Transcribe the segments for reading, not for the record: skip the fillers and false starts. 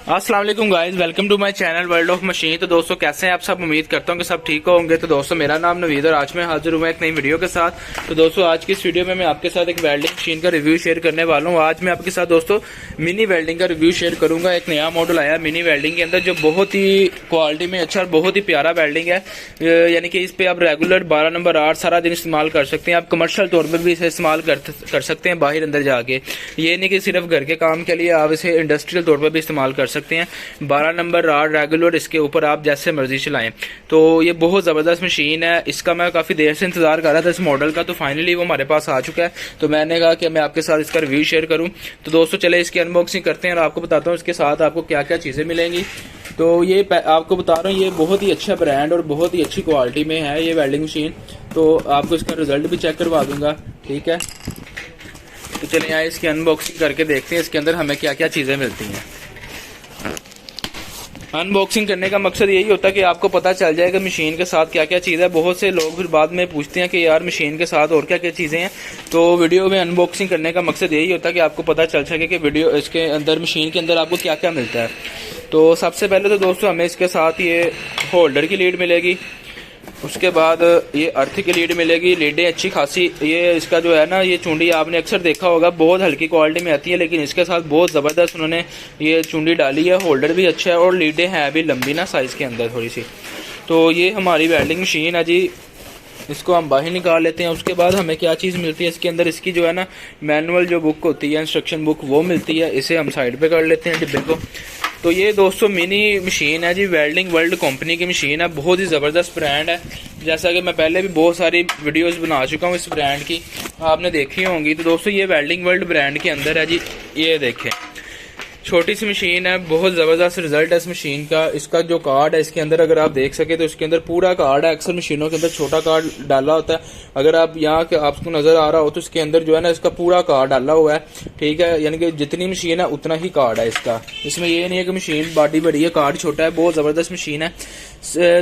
अस्सलाम वालेकुम guys, welcome to my channel world of machine. तो दोस्तों कैसे हैं आप सब? उम्मीद करता हूं कि सब ठीक होंगे। तो दोस्तों मेरा नाम नवीद और आज मैं हाजिर हुआ एक नई वीडियो के साथ। तो दोस्तों आज की इस वीडियो में मैं आपके साथ एक वेल्डिंग मशीन का रिव्यू शेयर करने वाला हूं। आज मैं आपके साथ दोस्तों मिनी वेल्डिंग का रिव्यू शेयर करूंगा। एक नया मॉडल आया मिनी वेल्डिंग के अंदर जो बहुत ही क्वालिटी में अच्छा और बहुत ही प्यारा वेल्डिंग है। यानी कि इस पे आप रेगुलर 12 नंबर 8 सारा दिन इस्तेमाल कर सकते हैं। आप कमर्शियल तौर पर भी इसे इस्तेमाल कर सकते हैं बाहर अंदर जाके। ये नहीं कि सिर्फ घर के काम के लिए, आप इसे इंडस्ट्रियल तौर पर भी इस्तेमाल कर सकते हैं। 12 नंबर रॉड रेगुलर, इसके ऊपर आप जैसे मर्जी चलाएं। तो ये बहुत ज़बरदस्त मशीन है। इसका मैं काफ़ी देर से इंतजार कर रहा था इस मॉडल का, तो फाइनली वो हमारे पास आ चुका है। तो मैंने कहा कि मैं आपके साथ इसका रिव्यू शेयर करूं। तो दोस्तों चले इसकी अनबॉक्सिंग करते हैं और आपको बताता हूँ इसके साथ आपको क्या क्या चीज़ें मिलेंगी। तो ये आपको बता रहा हूँ, ये बहुत ही अच्छा ब्रांड और बहुत ही अच्छी क्वालिटी में है ये वेल्डिंग मशीन। तो आपको इसका रिजल्ट भी चेक करवा दूंगा, ठीक है। तो चलिए आए इसकी अनबॉक्सिंग करके देखते हैं इसके अंदर हमें क्या क्या चीज़ें मिलती हैं। अनबॉक्सिंग करने का मकसद यही होता है कि आपको पता चल जाए कि मशीन के साथ क्या क्या चीज़ है। बहुत से लोग फिर बाद में पूछते हैं कि यार मशीन के साथ और क्या क्या चीज़ें हैं। तो वीडियो में अनबॉक्सिंग करने का मकसद यही होता है कि आपको पता चल सके कि वीडियो इसके अंदर मशीन के अंदर आपको क्या क्या मिलता है। तो सबसे पहले तो दोस्तों हमें इसके साथ ये होल्डर की लीड मिलेगी। उसके बाद ये अर्थ की लीड मिलेगी। लीडें अच्छी खासी, ये इसका जो है ना, ये चुंडी आपने अक्सर देखा होगा बहुत हल्की क्वालिटी में आती है, लेकिन इसके साथ बहुत ज़बरदस्त उन्होंने ये चुंडी डाली है। होल्डर भी अच्छा है और लीडें हैं भी लंबी ना साइज़ के अंदर थोड़ी सी। तो ये हमारी वेल्डिंग मशीन है जी। इसको हम बाहर निकाल लेते हैं। उसके बाद हमें क्या चीज़ मिलती है इसके अंदर, इसकी जो है ना मैनुअल जो बुक होती है, इंस्ट्रक्शन बुक, वो मिलती है। इसे हम साइड पे कर लेते हैं डिब्बे को। तो ये दोस्तों मिनी मशीन है जी, वेल्डिंग वर्ल्ड कंपनी की मशीन है। बहुत ही ज़बरदस्त ब्रांड है। जैसा कि मैं पहले भी बहुत सारी वीडियोस बना चुका हूँ इस ब्रांड की, आपने देखी होंगी। तो दोस्तों ये वेल्डिंग वर्ल्ड ब्रांड के अंदर है जी। ये देखें, छोटी सी मशीन है, बहुत ज़बरदस्त रिजल्ट है इस मशीन का। इसका जो कार्ड है इसके अंदर अगर आप देख सके तो इसके अंदर पूरा कार्ड है। अक्सर मशीनों के अंदर छोटा कार्ड डाला होता है, अगर आप यहाँ के आपको नज़र आ रहा हो तो इसके अंदर जो है ना इसका पूरा कार्ड डाला हुआ है, ठीक है। यानी कि जितनी मशीन है उतना ही कार्ड है इसका। इसमें ये नहीं है कि मशीन बॉडी बड़ी है कार्ड छोटा है। बहुत ज़बरदस्त मशीन है।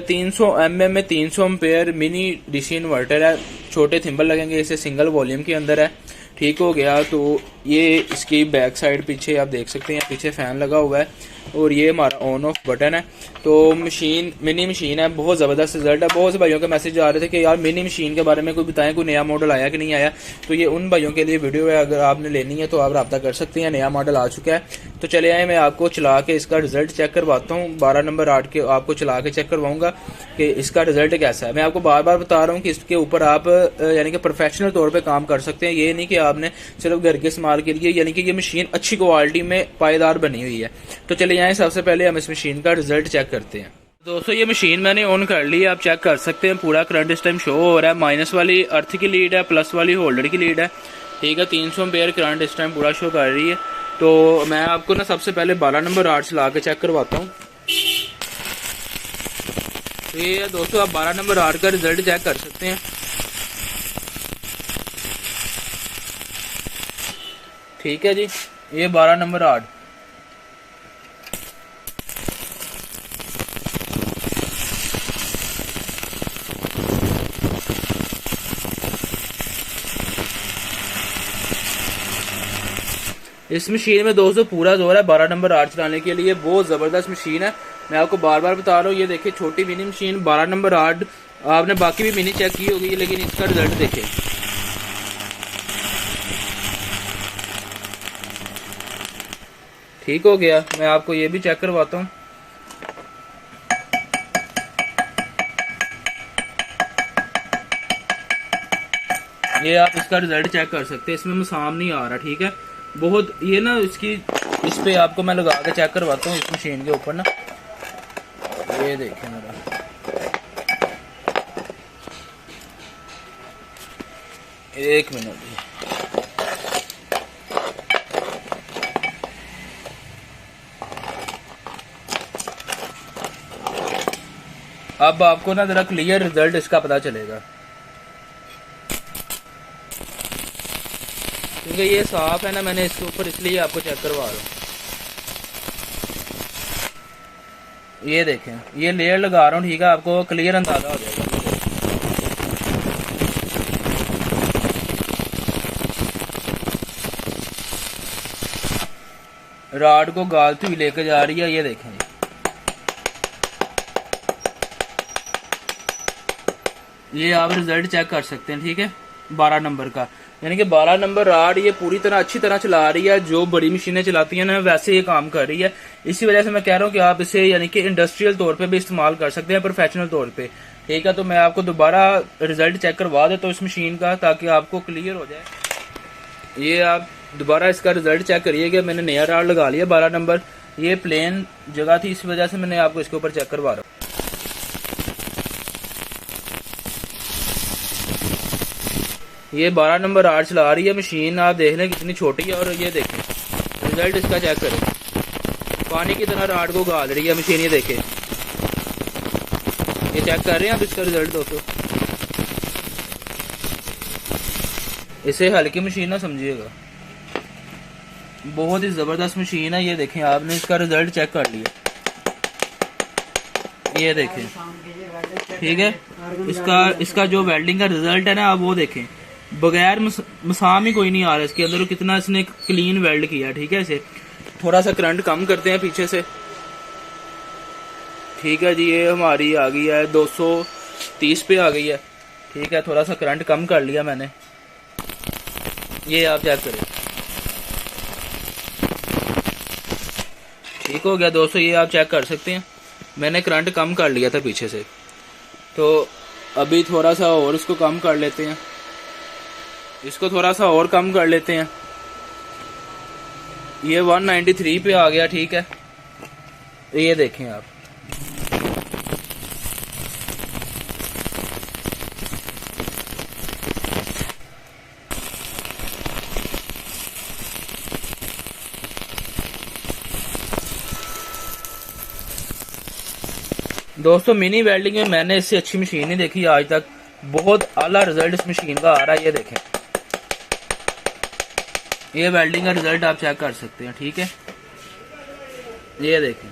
300 mm में 300 एम्पेयर मिनी डीसी इन्वर्टर है। छोटे थिम्बल लगेंगे, इसे सिंगल वॉल्यूम के अंदर है, ठीक हो गया। तो ये इसकी बैक साइड पीछे आप देख सकते हैं, पीछे फैन लगा हुआ है और ये हमारा ऑन ऑफ बटन है। तो मशीन मिनी मशीन है, बहुत ज़बरदस्त रिजल्ट है। बहुत से भाइयों के मैसेज आ रहे थे कि यार मिनी मशीन के बारे में कोई बताएं, कोई नया मॉडल आया कि नहीं आया। तो ये उन भाइयों के लिए वीडियो है, अगर आपने लेनी है तो आप रब्ता कर सकते हैं। नया मॉडल आ चुका है। तो चले आए, मैं आपको चला के इसका रिजल्ट चेक करवाता हूँ। 12 नंबर 8 के आपको चला के चेक करवाऊंगा कि इसका रिजल्ट कैसा है। मैं आपको बार बार बता रहा हूँ कि इसके ऊपर आप यानी कि प्रोफेशनल तौर पर काम कर सकते हैं। ये नहीं कि आपने सिर्फ घर के इस्तेमाल के लिए, यानी कि ये मशीन अच्छी क्वालिटी में पायदार बनी हुई है। तो चले जाएं, सबसे पहले हम इस मशीन का रिजल्ट चेक करते हैं। दोस्तों ये मशीन मैंने ऑन कर ली है, आप चेक कर सकते हैं। पूरा करंट इस टाइम शो हो रहा है। माइनस वाली अर्थ की लीड है, प्लस वाली होल्डर की लीड है, ठीक है। 300 एम्पेयर करंट इस टाइम पूरा शो कर रही है। तो मैं आपको ना सबसे पहले 12 नंबर 8 चला के चेक करवाता हूँ। तो ये दोस्तों आप 12 नंबर 8 का रिजल्ट चेक कर सकते हैं, ठीक है जी। ये 12 नंबर 8। इस मशीन में दोस्तों पूरा जोर है 12 नंबर 8 चलाने के लिए। बहुत ज़बरदस्त मशीन है, मैं आपको बार बार बता रहा हूँ। ये देखिए छोटी मिनी मशीन 12 नंबर 8। आपने बाकी भी मिनी चेक की होगी, लेकिन इसका रिजल्ट देखें। ठीक हो गया। मैं आपको ये भी चेक करवाता हूँ। ये आप इसका रिजल्ट चेक कर सकते हैं, इसमें मसाम नहीं आ रहा, ठीक है। बहुत ये ना इसकी, इस पे आपको मैं लगा के चेक करवाता हूँ इस मशीन के ऊपर ना। ये देखें मेरा, एक मिनट। अब आपको ना जरा क्लियर रिजल्ट इसका पता चलेगा, क्योंकि ये साफ है ना। मैंने इसके ऊपर इसलिए आपको चेक करवा रहा हूँ। ये देखें, ये लेयर लगा रहा हूँ, ठीक है। आपको क्लियर अंदाजा हो जाएगा। राड को गालती हुई लेकर जा रही है। ये देखें ये आप रिजल्ट चेक कर सकते हैं, ठीक है। 12 नंबर का, यानी कि 12 नंबर राड ये पूरी तरह अच्छी तरह चला रही है। जो बड़ी मशीनें चलाती हैं ना वैसे ये काम कर रही है। इसी वजह से मैं कह रहा हूँ कि आप इसे यानी कि इंडस्ट्रियल तौर पे भी इस्तेमाल कर सकते हैं, प्रोफेशनल तौर पे, ठीक है। तो मैं आपको दोबारा रिजल्ट चेक करवा देता हूँ इस मशीन का, ताकि आपको क्लियर हो जाए। ये आप दोबारा इसका रिजल्ट चेक करिए कि मैंने नया राड लगा लिया 12 नंबर। ये प्लेन जगह थी, इस वजह से मैंने आपको इसके ऊपर चेक करवा रहा हूँ। ये 12 नंबर राड चला रही है मशीन, आप देख लें कितनी छोटी है। और ये देखें रिजल्ट इसका चेक करें, पानी की तरह राड को गाल रही है मशीन। ये देखें, ये चेक कर रहे हैं आप इसका रिजल्ट दोस्तों। इसे हल्की मशीन ना समझिएगा, बहुत ही जबरदस्त मशीन है। ये देखें आपने इसका रिजल्ट चेक कर लिया, ये देखें, ठीक है। इसका जो वेल्डिंग का रिजल्ट है ना आप वो देखें, बगैर मसाम ही कोई नहीं आ रहा इसके अंदर। कितना इसने क्लीन वेल्ड किया, ठीक है। इसे थोड़ा सा करंट कम करते हैं पीछे से, ठीक है जी। ये हमारी आ गई है 230 पे आ गई है, ठीक है। थोड़ा सा करंट कम कर लिया मैंने, ये आप चेक करें, ठीक हो गया दोस्तों। ये आप चेक कर सकते हैं, मैंने करंट कम कर लिया था पीछे से। तो अभी थोड़ा सा और इसको कम कर लेते हैं, इसको थोड़ा सा और कम कर लेते हैं। ये 193 पे आ गया, ठीक है। ये देखें आप, दोस्तों मिनी वेल्डिंग में मैंने इससे अच्छी मशीन नहीं देखी आज तक। बहुत आला रिजल्ट इस मशीन का आ रहा है। ये देखें, ये वेल्डिंग का रिजल्ट आप चेक कर सकते हैं, ठीक है। ये देखें,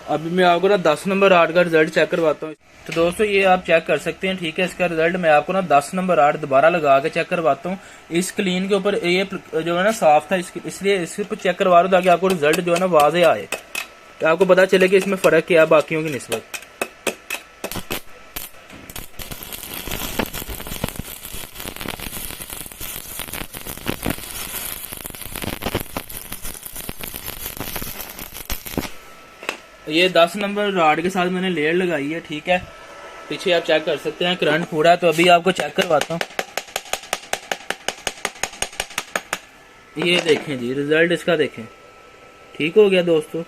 अभी मैं आपको ना 10 नंबर राड का रिजल्ट चेक करवाता हूँ। तो दोस्तों ये आप चेक कर सकते हैं, ठीक है। इसका रिजल्ट मैं आपको ना 10 नंबर राड दोबारा लगा के चेक करवाता हूँ। इस क्लीन के ऊपर ये जो है ना साफ था, इसलिए इसके ऊपर चेक करवा रहा हूँ ताकि आपको रिजल्ट जो है ना वाज़ेह आए, तो आपको पता चले कि इसमें फर्क क्या है बाकियों की निस्बत। ये 10 नंबर राड के साथ मैंने लेयर लगाई है, ठीक है। पीछे आप चेक कर सकते हैं करंट पूरा। तो अभी आपको चेक करवाता हूँ, ये देखें जी रिजल्ट इसका देखें, ठीक हो गया दोस्तों।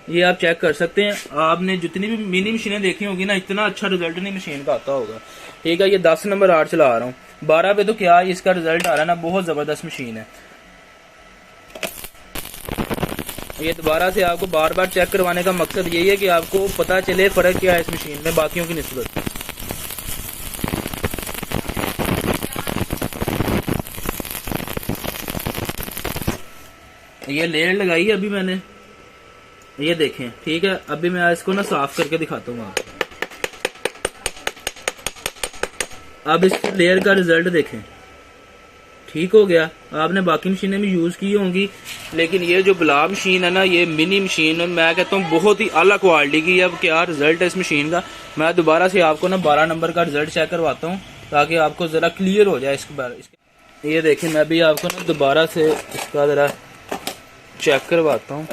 ये आप चेक कर सकते हैं। आपने जितनी भी मिनी मशीनें देखी होगी ना, इतना अच्छा रिजल्ट नहीं मशीन का आता होगा, ठीक है। ये 10 नंबर राड चला रहा हूँ 12 पे, तो क्या इसका रिजल्ट आ रहा है ना, बहुत जबरदस्त मशीन है। ये दोबारा से आपको बार बार चेक करवाने का मकसद यही है कि आपको पता चले फर्क क्या है इस मशीन में बाकियों की निस्बत। ये लेयर लगाई है अभी मैंने, ये देखें, ठीक है। अभी मैं इसको ना साफ करके दिखाता हूँ आपको। अब इस लेयर का रिजल्ट देखें, ठीक हो गया। आपने बाकी मशीनें भी यूज की होंगी, लेकिन ये जो गुलाब मशीन है ना, ये मिनी मशीन मैं कहता हूँ बहुत ही आला क्वालिटी की। अब क्या रिजल्ट है इस मशीन का, मैं दोबारा से आपको ना 12 नंबर का रिजल्ट चेक करवाता हूँ ताकि आपको जरा क्लियर हो जाए इसके बारे। ये देखें, मैं भी आपको ना दोबारा से इसका जरा चेक करवाता हूँ।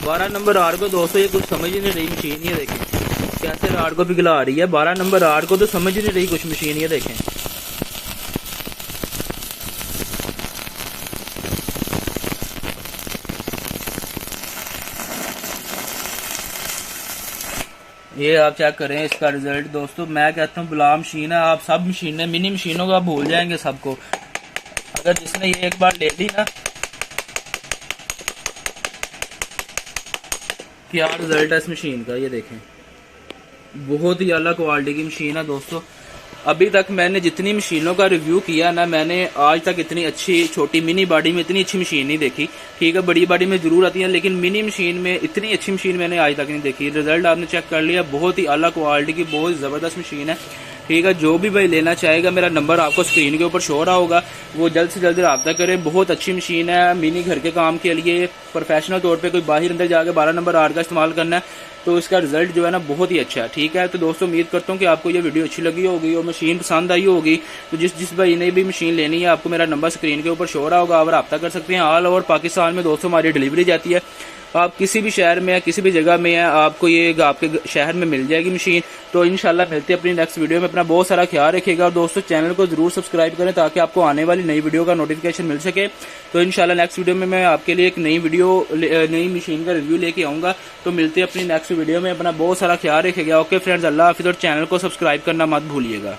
12 नंबर राड को दोस्तों ये कुछ समझ ही नहीं रही मशीन, ये देखें कैसे राड को पिघला रही है। 12 नंबर राड को तो समझ ही नहीं रही कुछ मशीन, ये देखें। ये आप चेक करें इसका रिजल्ट दोस्तों। मैं कहता हूँ गुलाम मशीन है। आप सब मशीनें मिनी मशीनों का भूल जाएंगे सबको। अगर जिसने ये एक बार ले ली ना क्या रिजल्ट है इस मशीन का, ये देखें बहुत ही अला क्वालिटी की मशीन है दोस्तों। अभी तक मैंने जितनी मशीनों का रिव्यू किया ना, मैंने आज तक इतनी अच्छी छोटी मिनी बॉडी में इतनी अच्छी मशीन नहीं देखी। ठीक है, बड़ी बॉडी में जरूर आती है, लेकिन मिनी मशीन में इतनी अच्छी मशीन मैंने आज तक नहीं देखी। रिजल्ट आपने चेक कर लिया, बहुत ही अला क्वालिटी की बहुत ज़बरदस्त मशीन है। ठीक है, जो भी भाई लेना चाहेगा, मेरा नंबर आपको स्क्रीन के ऊपर शो रहा होगा, वो जल्द से जल्द रब्ता करें। बहुत अच्छी मशीन है, मिनी घर के काम के लिए प्रोफेशनल तौर पे कोई बाहर अंदर जाकर 12 नंबर आर का इस्तेमाल करना है तो इसका रिजल्ट जो है ना बहुत ही अच्छा है। ठीक है, तो दोस्तों उम्मीद करता हूँ कि आपको ये वीडियो अच्छी लगी होगी और मशीन पसंद आई होगी। तो जिस भाई ने भी मशीन लेनी है, आपको मेरा नंबर स्क्रीन के ऊपर शो रहा होगा, आप रब्ता कर सकते हैं। ऑल ओवर पाकिस्तान में दोस्तों हमारी डिलीवरी जाती है। आप किसी भी शहर में या किसी भी जगह में है, आपको ये आपके शहर में मिल जाएगी मशीन। तो इंशाल्लाह मिलते हैं अपनी नेक्स्ट वीडियो में। अपना बहुत सारा ख्याल रखिएगा और दोस्तों चैनल को जरूर सब्सक्राइब करें ताकि आपको आने वाली नई वीडियो का नोटिफिकेशन मिल सके। तो इंशाल्लाह नेक्स्ट वीडियो में मैं आपके लिए एक नई मशीन का रिव्यू लेके आऊंगा। तो मिलते हैं अपनी नेक्स्ट वीडियो में। अपना बहुत सारा ख्याल रखिएगा। ओके फ्रेंड्स, अल्लाह हाफिज़ और चैनल को सब्सक्राइब करना मत भूलिएगा।